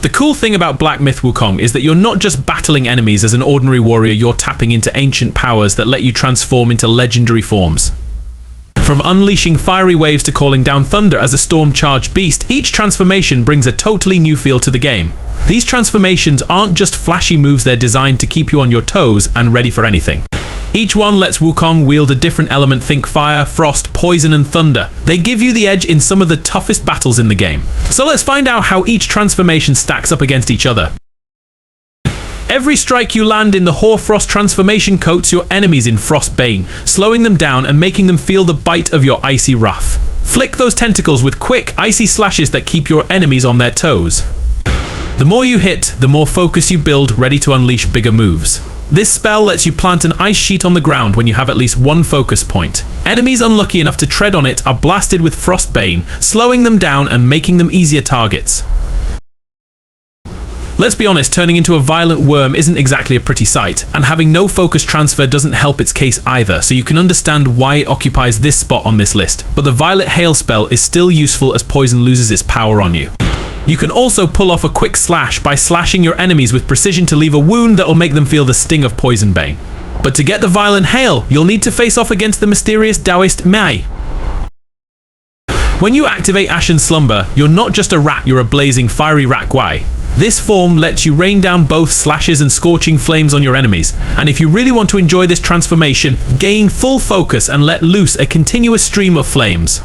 The cool thing about Black Myth Wukong is that you're not just battling enemies as an ordinary warrior, you're tapping into ancient powers that let you transform into legendary forms. From unleashing fiery waves to calling down thunder as a storm-charged beast, each transformation brings a totally new feel to the game. These transformations aren't just flashy moves, they're designed to keep you on your toes and ready for anything. Each one lets Wukong wield a different element, think fire, frost, poison and thunder. They give you the edge in some of the toughest battles in the game. So let's find out how each transformation stacks up against each other. Every strike you land in the Hoarfrost transformation coats your enemies in Frostbane, slowing them down and making them feel the bite of your icy wrath. Flick those tentacles with quick, icy slashes that keep your enemies on their toes. The more you hit, the more focus you build, ready to unleash bigger moves. This spell lets you plant an ice sheet on the ground when you have at least one focus point. Enemies unlucky enough to tread on it are blasted with Frostbane, slowing them down and making them easier targets. Let's be honest, turning into a violent worm isn't exactly a pretty sight, and having no focus transfer doesn't help its case either, so you can understand why it occupies this spot on this list. But the Violet Hail spell is still useful as poison loses its power on you. You can also pull off a quick slash by slashing your enemies with precision to leave a wound that will make them feel the sting of Poison Bane. But to get the Violent Hail, you'll need to face off against the mysterious Taoist Mai. When you activate Ashen Slumber, you're not just a rat, you're a blazing fiery rat guai. This form lets you rain down both slashes and scorching flames on your enemies, and if you really want to enjoy this transformation, gain full focus and let loose a continuous stream of flames.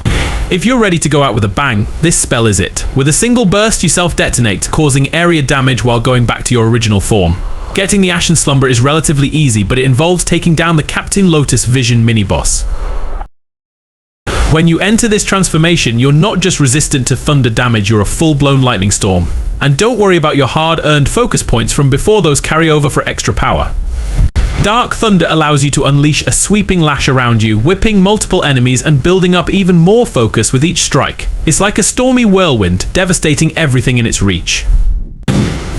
If you're ready to go out with a bang, this spell is it. With a single burst, you self-detonate, causing area damage while going back to your original form. Getting the Ashen Slumber is relatively easy, but it involves taking down the Captain Lotus Vision mini-boss. When you enter this transformation, you're not just resistant to thunder damage, you're a full-blown lightning storm. And don't worry about your hard-earned focus points from before, those carry over for extra power. Dark Thunder allows you to unleash a sweeping lash around you, whipping multiple enemies and building up even more focus with each strike. It's like a stormy whirlwind, devastating everything in its reach.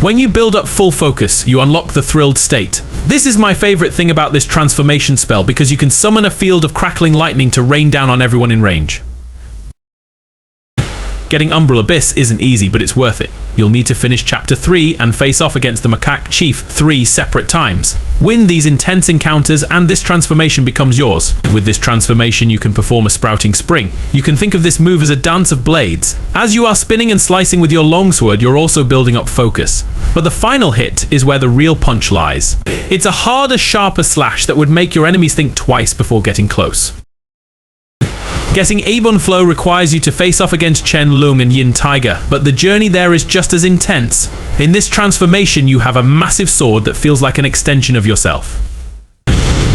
When you build up full focus, you unlock the Thrilled State. This is my favorite thing about this transformation spell, because you can summon a field of crackling lightning to rain down on everyone in range. Getting Umbral Abyss isn't easy, but it's worth it. You'll need to finish Chapter 3 and face off against the Macaque Chief 3 separate times. Win these intense encounters and this transformation becomes yours. With this transformation you can perform a Sprouting Spring. You can think of this move as a dance of blades. As you are spinning and slicing with your longsword, you're also building up focus. But the final hit is where the real punch lies. It's a harder, sharper slash that would make your enemies think twice before getting close. Getting Avon Flow requires you to face off against Chen Lung and Yin Tiger, but the journey there is just as intense. In this transformation you have a massive sword that feels like an extension of yourself.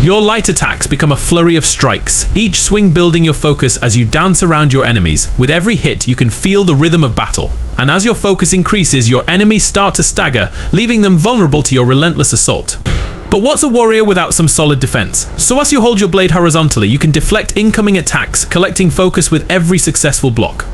Your light attacks become a flurry of strikes, each swing building your focus as you dance around your enemies. With every hit you can feel the rhythm of battle, and as your focus increases your enemies start to stagger, leaving them vulnerable to your relentless assault. But what's a warrior without some solid defense? So as you hold your blade horizontally, you can deflect incoming attacks, collecting focus with every successful block.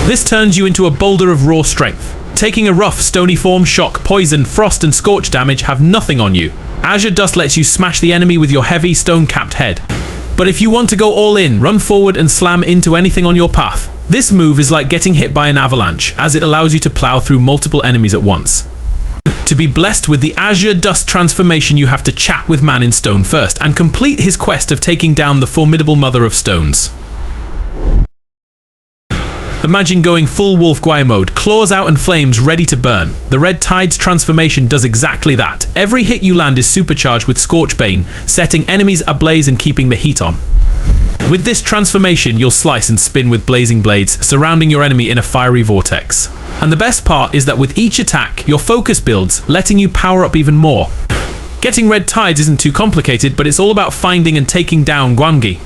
This turns you into a boulder of raw strength. Taking a rough, stony form, shock, poison, frost and scorch damage have nothing on you. Azure Dust lets you smash the enemy with your heavy, stone-capped head. But if you want to go all in, run forward and slam into anything on your path. This move is like getting hit by an avalanche, as it allows you to plow through multiple enemies at once. To be blessed with the Azure Dust transformation, you have to chat with Man in Stone first and complete his quest of taking down the formidable Mother of Stones. Imagine going full Wolf Guai mode, claws out and flames ready to burn. The Red Tide's transformation does exactly that. Every hit you land is supercharged with Scorchbane, setting enemies ablaze and keeping the heat on. With this transformation, you'll slice and spin with blazing blades, surrounding your enemy in a fiery vortex. And the best part is that with each attack, your focus builds, letting you power up even more. Getting Red Tides isn't too complicated, but it's all about finding and taking down Guangi.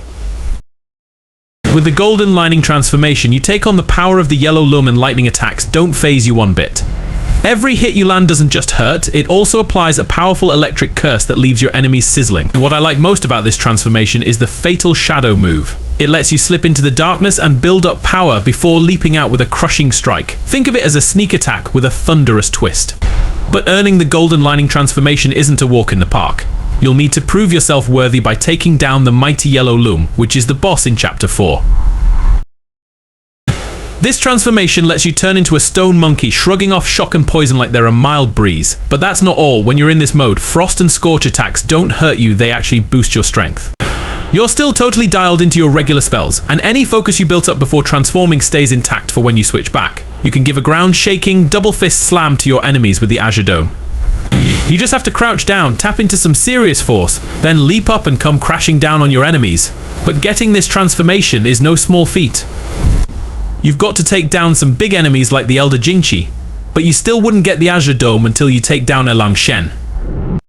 With the Golden Lining transformation, you take on the power of the Yellow Lum, and lightning attacks don't phase you one bit. Every hit you land doesn't just hurt, it also applies a powerful electric curse that leaves your enemies sizzling. What I like most about this transformation is the Fatal Shadow move. It lets you slip into the darkness and build up power before leaping out with a crushing strike. Think of it as a sneak attack with a thunderous twist. But earning the Golden Lining transformation isn't a walk in the park. You'll need to prove yourself worthy by taking down the mighty Yellow Loom, which is the boss in Chapter 4. This transformation lets you turn into a stone monkey, shrugging off shock and poison like they're a mild breeze. But that's not all. When you're in this mode, frost and scorch attacks don't hurt you, they actually boost your strength. You're still totally dialed into your regular spells, and any focus you built up before transforming stays intact for when you switch back. You can give a ground-shaking, double fist slam to your enemies with the Azure Dome. You just have to crouch down, tap into some serious force, then leap up and come crashing down on your enemies. But getting this transformation is no small feat. You've got to take down some big enemies like the Elder Jingqi, but you still wouldn't get the Azure Dome until you take down Elang Shen.